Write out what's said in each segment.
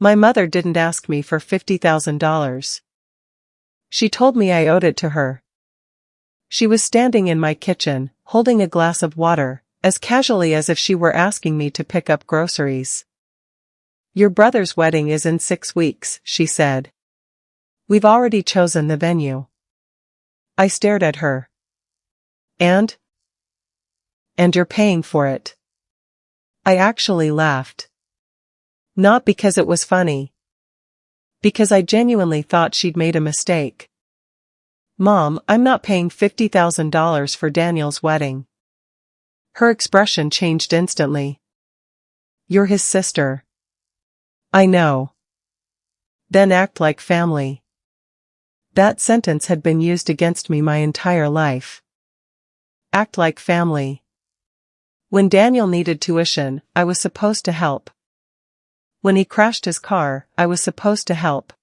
My mother didn't ask me for $50,000. She told me I owed it to her. She was standing in my kitchen, holding a glass of water, as casually as if she were asking me to pick up groceries. "Your brother's wedding is in 6 weeks," she said. "We've already chosen the venue." I stared at her. And you're paying for it." I actually laughed. Not because it was funny. Because I genuinely thought she'd made a mistake. "Mom, I'm not paying $50,000 for Daniel's wedding." Her expression changed instantly. "You're his sister." "I know." "Then act like family." That sentence had been used against me my entire life. Act like family. When Daniel needed tuition, I was supposed to help. When he crashed his car, I was supposed to help.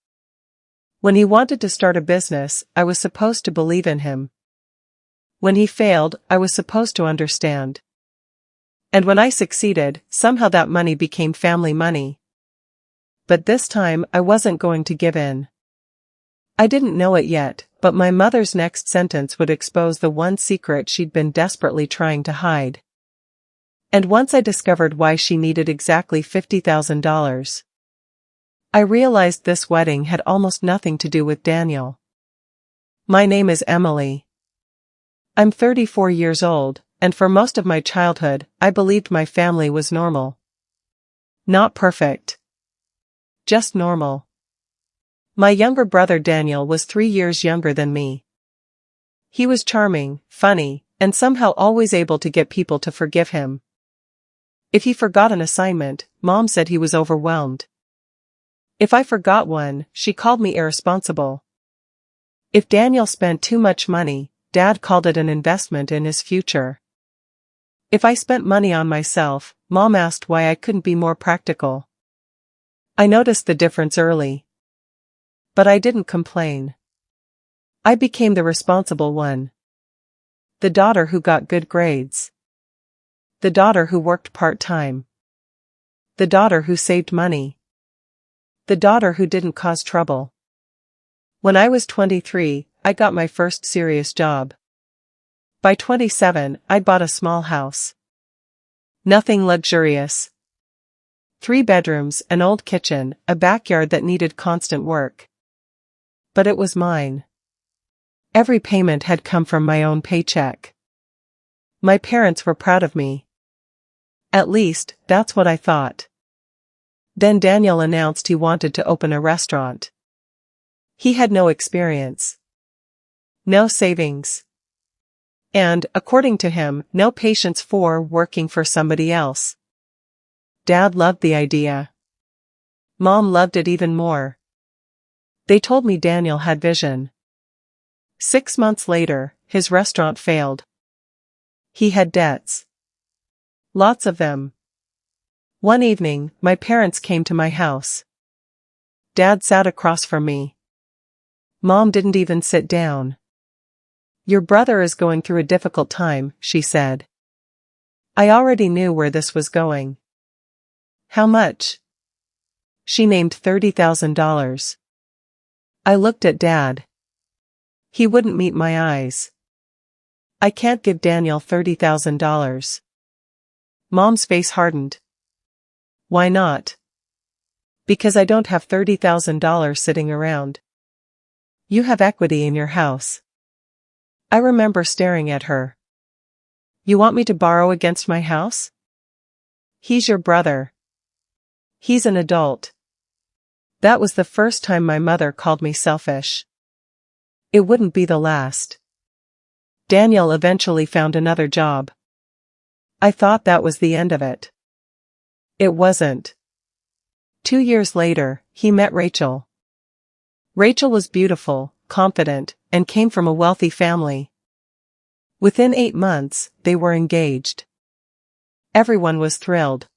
When he wanted to start a business, I was supposed to believe in him. When he failed, I was supposed to understand. And when I succeeded, somehow that money became family money. But this time, I wasn't going to give in. I didn't know it yet, but my mother's next sentence would expose the one secret she'd been desperately trying to hide. And once I discovered why she needed exactly $50,000, I realized this wedding had almost nothing to do with Daniel. My name is Emily. I'm 34 years old, and for most of my childhood, I believed my family was normal. Not perfect. Just normal. My younger brother Daniel was 3 years younger than me. He was charming, funny, and somehow always able to get people to forgive him. If he forgot an assignment, Mom said he was overwhelmed. If I forgot one, she called me irresponsible. If Daniel spent too much money, Dad called it an investment in his future. If I spent money on myself, Mom asked why I couldn't be more practical. I noticed the difference early. But I didn't complain. I became the responsible one. The daughter who got good grades. The daughter who worked part-time. The daughter who saved money. The daughter who didn't cause trouble. When I was 23, I got my first serious job. By 27, I'd bought a small house. Nothing luxurious. 3 bedrooms, an old kitchen, a backyard that needed constant work. But it was mine. Every payment had come from my own paycheck. My parents were proud of me. At least, that's what I thought. Then Daniel announced he wanted to open a restaurant. He had no experience. No savings. And, according to him, no patience for working for somebody else. Dad loved the idea. Mom loved it even more. They told me Daniel had vision. 6 months later, his restaurant failed. He had debts. Lots of them. One evening, my parents came to my house. Dad sat across from me. Mom didn't even sit down. "Your brother is going through a difficult time," she said. I already knew where this was going. "How much?" She named $30,000. I looked at Dad. He wouldn't meet my eyes. "I can't give Daniel $30,000. Mom's face hardened. "Why not?" "Because I don't have $30,000 sitting around." "You have equity in your house." I remember staring at her. "You want me to borrow against my house?" "He's your brother. He's an adult." That was the first time my mother called me selfish. It wouldn't be the last. Daniel eventually found another job. I thought that was the end of it. It wasn't. 2 years later, he met Rachel. Rachel was beautiful, confident, and came from a wealthy family. Within 8 months, they were engaged. Everyone was thrilled.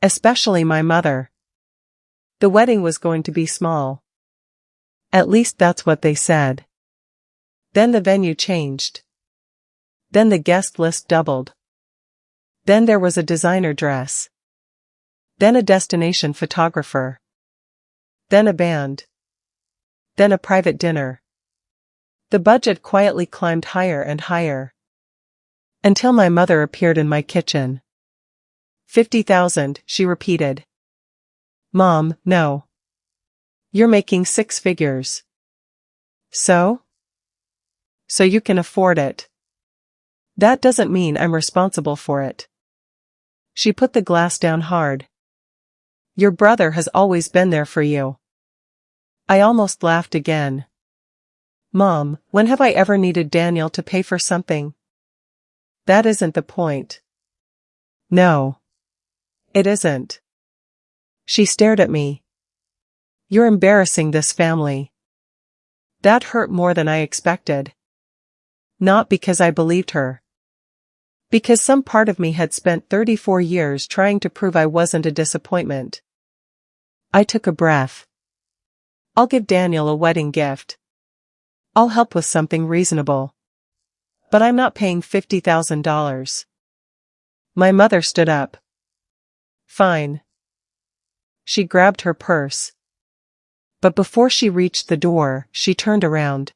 Especially my mother. The wedding was going to be small. At least that's what they said. Then the venue changed. Then the guest list doubled. Then there was a designer dress. Then a destination photographer. Then a band. Then a private dinner. The budget quietly climbed higher and higher. Until my mother appeared in my kitchen. 50,000, she repeated. Mom, no. You're making six figures. So? So you can afford it. That doesn't mean I'm responsible for it. She put the glass down hard. Your brother has always been there for you. I almost laughed again. Mom, when have I ever needed Daniel to pay for something? That isn't the point. No. It isn't. She stared at me. You're embarrassing this family. That hurt more than I expected. Not because I believed her. Because some part of me had spent 34 years trying to prove I wasn't a disappointment. I took a breath. I'll give Daniel a wedding gift. I'll help with something reasonable. But I'm not paying $50,000. My mother stood up. Fine. She grabbed her purse. But before she reached the door, she turned around.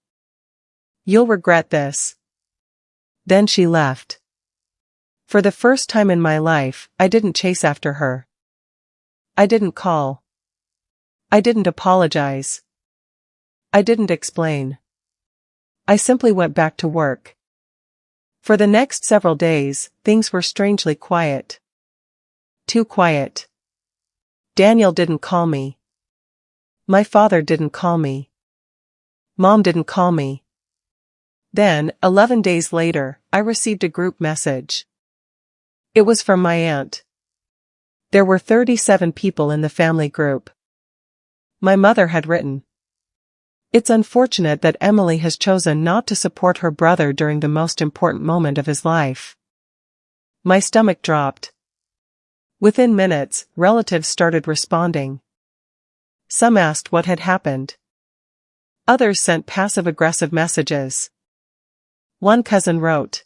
You'll regret this. Then she left. For the first time in my life, I didn't chase after her. I didn't call. I didn't apologize. I didn't explain. I simply went back to work. For the next several days, things were strangely quiet. Too quiet. Daniel didn't call me. My father didn't call me. Mom didn't call me. Then, 11 days later, I received a group message. It was from my aunt. There were 37 people in the family group. My mother had written. It's unfortunate that Emily has chosen not to support her brother during the most important moment of his life. My stomach dropped. Within minutes, relatives started responding. Some asked what had happened. Others sent passive-aggressive messages. One cousin wrote,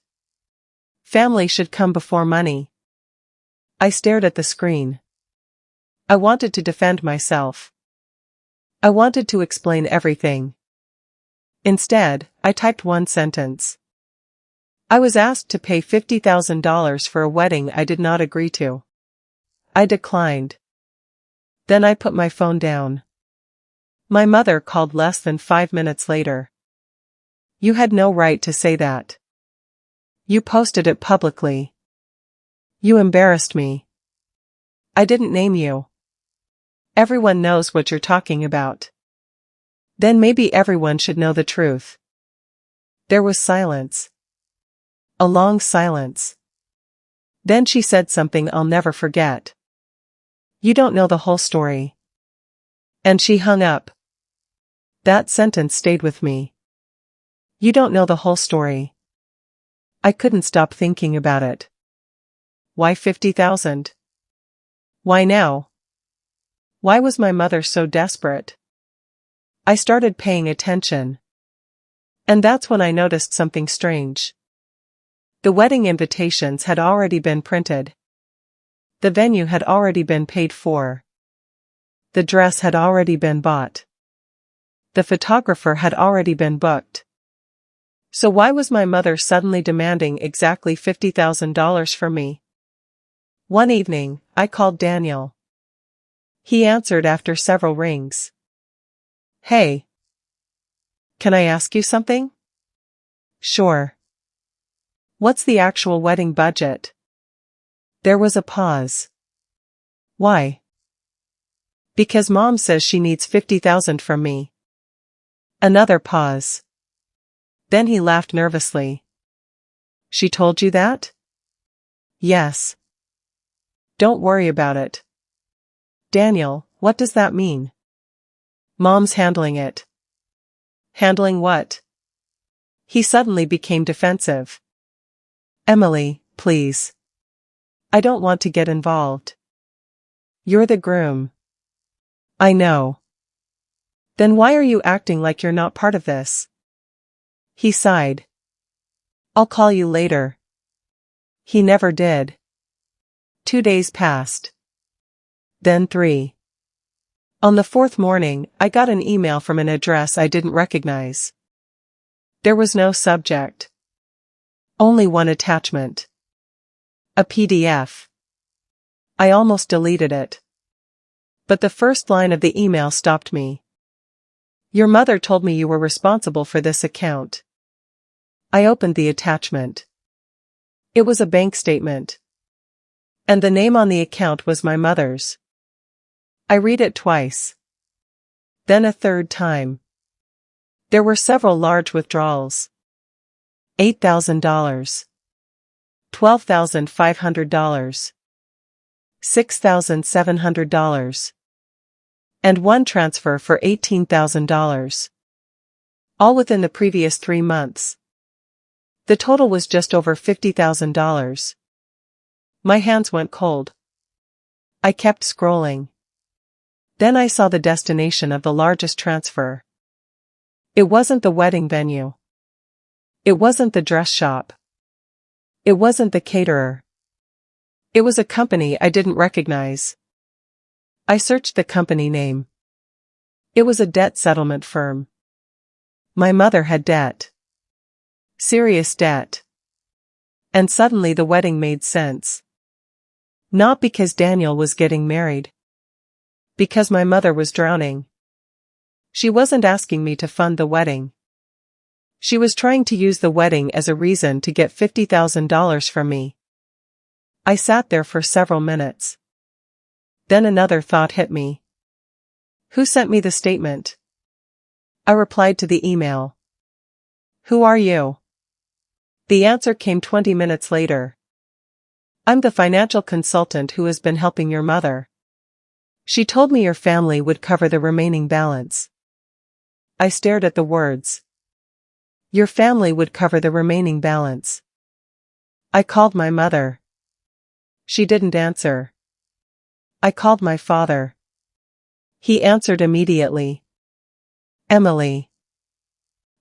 "Family should come before money." I stared at the screen. I wanted to defend myself. I wanted to explain everything. Instead, I typed one sentence. I was asked to pay $50,000 for a wedding I did not agree to. I declined. Then I put my phone down. My mother called less than 5 minutes later. You had no right to say that. You posted it publicly. You embarrassed me. I didn't name you. Everyone knows what you're talking about. Then maybe everyone should know the truth. There was silence. A long silence. Then she said something I'll never forget. You don't know the whole story. And she hung up. That sentence stayed with me. You don't know the whole story. I couldn't stop thinking about it. Why 50,000? Why now? Why was my mother so desperate? I started paying attention. And that's when I noticed something strange. The wedding invitations had already been printed. The venue had already been paid for. The dress had already been bought. The photographer had already been booked. So why was my mother suddenly demanding exactly $50,000 from me? One evening, I called Daniel. He answered after several rings. Hey. Can I ask you something? Sure. What's the actual wedding budget? There was a pause. Why? Because Mom says she needs $50,000 from me. Another pause. Then he laughed nervously. She told you that? Yes. Don't worry about it. Daniel, what does that mean? Mom's handling it. Handling what? He suddenly became defensive. Emily, please. I don't want to get involved. You're the groom. I know. Then why are you acting like you're not part of this? He sighed. I'll call you later. He never did. 2 days passed. Then 3. On the fourth morning, I got an email from an address I didn't recognize. There was no subject. Only one attachment. A PDF. I almost deleted it. But the first line of the email stopped me. Your mother told me you were responsible for this account. I opened the attachment. It was a bank statement. And the name on the account was my mother's. I read it twice. Then a third time. There were several large withdrawals. $8,000. $12,500. $6,700. And one transfer for $18,000. All within the previous 3 months. The total was just over $50,000. My hands went cold. I kept scrolling. Then I saw the destination of the largest transfer. It wasn't the wedding venue. It wasn't the dress shop. It wasn't the caterer. It was a company I didn't recognize. I searched the company name. It was a debt settlement firm. My mother had debt. Serious debt. And suddenly the wedding made sense. Not because Daniel was getting married. Because my mother was drowning. She wasn't asking me to fund the wedding. She was trying to use the wedding as a reason to get $50,000 from me. I sat there for several minutes. Then another thought hit me. Who sent me the statement? I replied to the email. Who are you? The answer came 20 minutes later. I'm the financial consultant who has been helping your mother. She told me your family would cover the remaining balance. I stared at the words. Your family would cover the remaining balance. I called my mother. She didn't answer. I called my father. He answered immediately. Emily.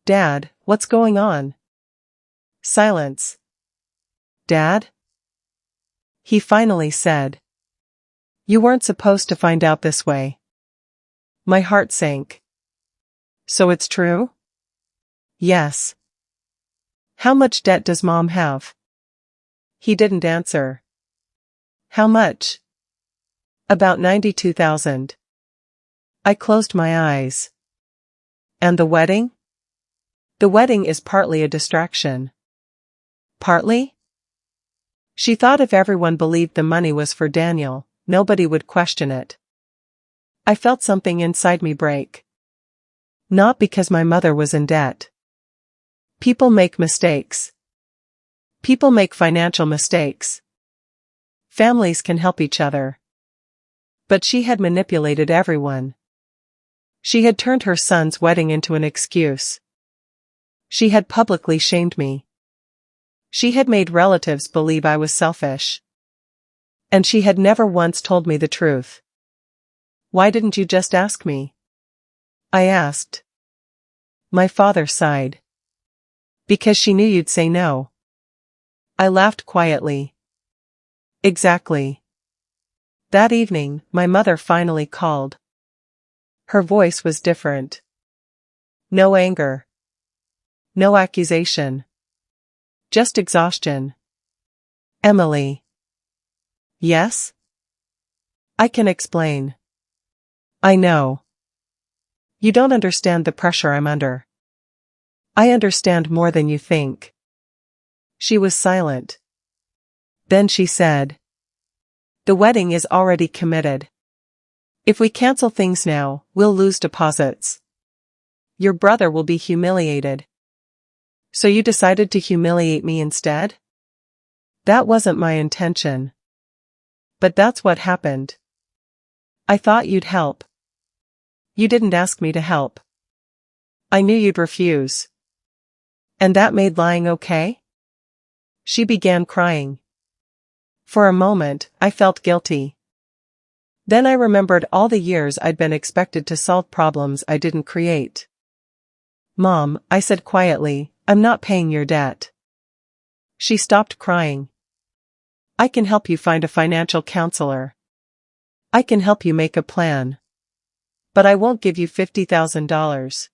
Dad, what's going on? Silence. Dad? He finally said. You weren't supposed to find out this way. My heart sank. So it's true? Yes. How much debt does Mom have? He didn't answer. How much? About $92,000. I closed my eyes. And the wedding? The wedding is partly a distraction. Partly? She thought if everyone believed the money was for Daniel, nobody would question it. I felt something inside me break. Not because my mother was in debt. People make mistakes. People make financial mistakes. Families can help each other. But she had manipulated everyone. She had turned her son's wedding into an excuse. She had publicly shamed me. She had made relatives believe I was selfish. And she had never once told me the truth. Why didn't you just ask me? I asked. My father sighed. Because she knew you'd say no. I laughed quietly. Exactly. That evening, my mother finally called. Her voice was different. No anger. No accusation. Just exhaustion. Emily. Yes? I can explain. I know. You don't understand the pressure I'm under. I understand more than you think. She was silent. Then she said. The wedding is already committed. If we cancel things now, we'll lose deposits. Your brother will be humiliated. So you decided to humiliate me instead? That wasn't my intention. But that's what happened. I thought you'd help. You didn't ask me to help. I knew you'd refuse. And that made lying okay? She began crying. For a moment, I felt guilty. Then I remembered all the years I'd been expected to solve problems I didn't create. Mom, I said quietly, I'm not paying your debt. She stopped crying. I can help you find a financial counselor. I can help you make a plan. But I won't give you $50,000.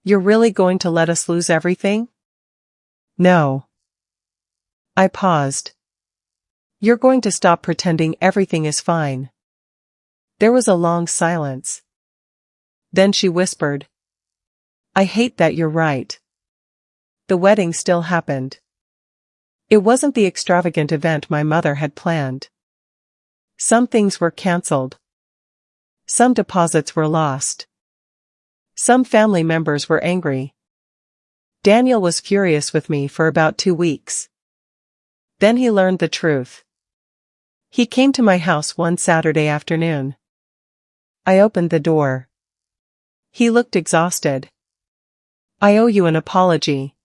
You're really going to let us lose everything? No. I paused. You're going to stop pretending everything is fine. There was a long silence. Then she whispered, I hate that you're right. The wedding still happened. It wasn't the extravagant event my mother had planned. Some things were cancelled. Some deposits were lost. Some family members were angry. Daniel was furious with me for about 2 weeks. Then he learned the truth. He came to my house one Saturday afternoon. I opened the door. He looked exhausted. I owe you an apology.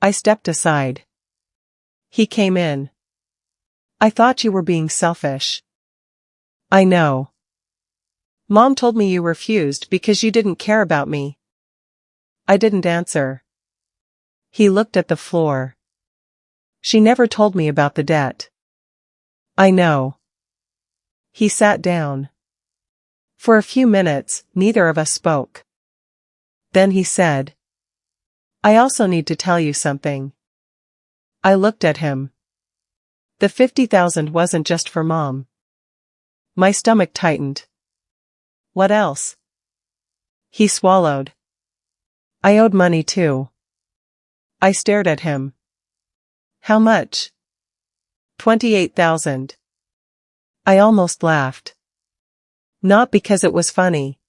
I stepped aside. He came in. I thought you were being selfish. I know. Mom told me you refused because you didn't care about me. I didn't answer. He looked at the floor. She never told me about the debt. I know. He sat down. For a few minutes, neither of us spoke. Then he said, I also need to tell you something. I looked at him. The $50,000 wasn't just for Mom. My stomach tightened. What else? He swallowed. I owed money too. I stared at him. How much? $28,000. I almost laughed. Not because it was funny.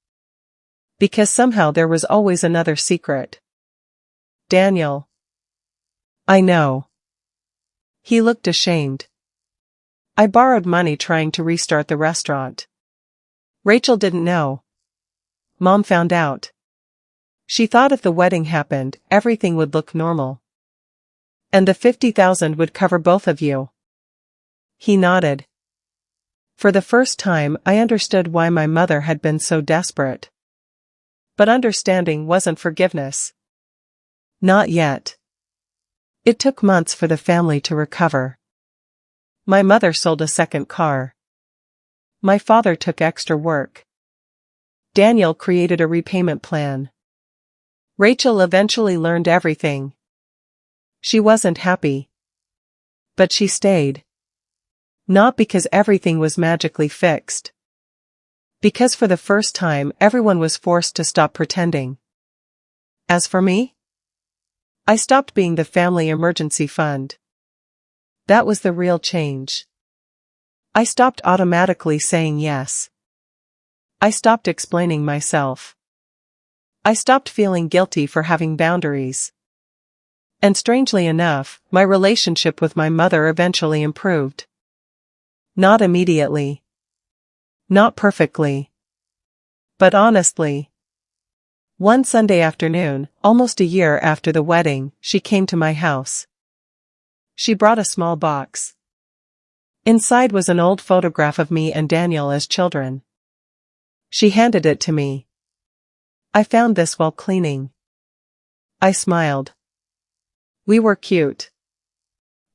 Because somehow there was always another secret. Daniel. I know. He looked ashamed. I borrowed money trying to restart the restaurant. Rachel didn't know. Mom found out. She thought if the wedding happened, everything would look normal. And the $50,000 would cover both of you. He nodded. For the first time, I understood why my mother had been so desperate. But understanding wasn't forgiveness. Not yet. It took months for the family to recover. My mother sold a second car. My father took extra work. Daniel created a repayment plan. Rachel eventually learned everything. She wasn't happy. But she stayed. Not because everything was magically fixed. Because for the first time everyone was forced to stop pretending. As for me, I stopped being the family emergency fund. That was the real change. I stopped automatically saying yes. I stopped explaining myself. I stopped feeling guilty for having boundaries. And strangely enough, my relationship with my mother eventually improved. Not immediately. Not perfectly. But honestly. One Sunday afternoon, almost a year after the wedding, she came to my house. She brought a small box. Inside was an old photograph of me and Daniel as children. She handed it to me. I found this while cleaning. I smiled. We were cute.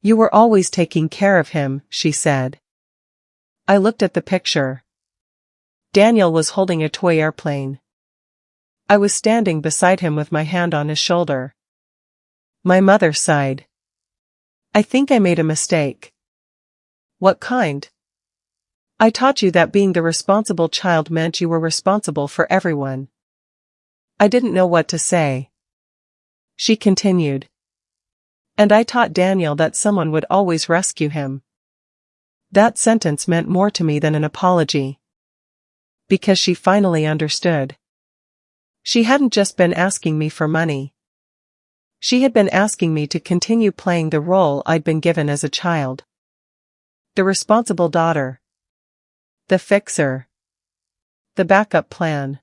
You were always taking care of him, she said. I looked at the picture. Daniel was holding a toy airplane. I was standing beside him with my hand on his shoulder. My mother sighed. I think I made a mistake. What kind? I taught you that being the responsible child meant you were responsible for everyone. I didn't know what to say. She continued. And I taught Daniel that someone would always rescue him. That sentence meant more to me than an apology. Because she finally understood. She hadn't just been asking me for money. She had been asking me to continue playing the role I'd been given as a child. The responsible daughter. The fixer. The backup plan.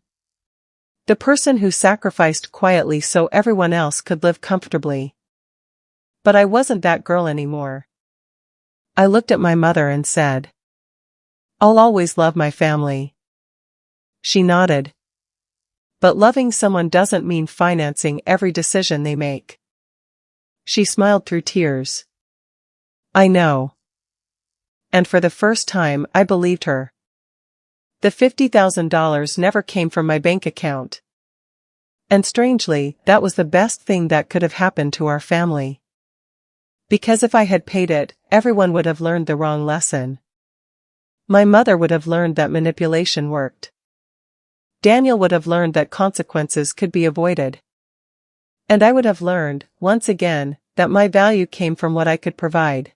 The person who sacrificed quietly so everyone else could live comfortably. But I wasn't that girl anymore. I looked at my mother and said, I'll always love my family. She nodded. But loving someone doesn't mean financing every decision they make. She smiled through tears. I know. And for the first time I believed her. The $50,000 never came from my bank account. And strangely, that was the best thing that could have happened to our family. Because if I had paid it, everyone would have learned the wrong lesson. My mother would have learned that manipulation worked. Daniel would have learned that consequences could be avoided. And I would have learned, once again, that my value came from what I could provide.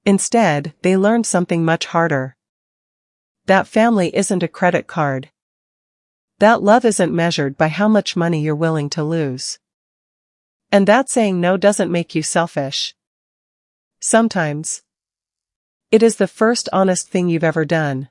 Instead, they learned something much harder. That family isn't a credit card. That love isn't measured by how much money you're willing to lose. And that saying no doesn't make you selfish. Sometimes. It is the first honest thing you've ever done.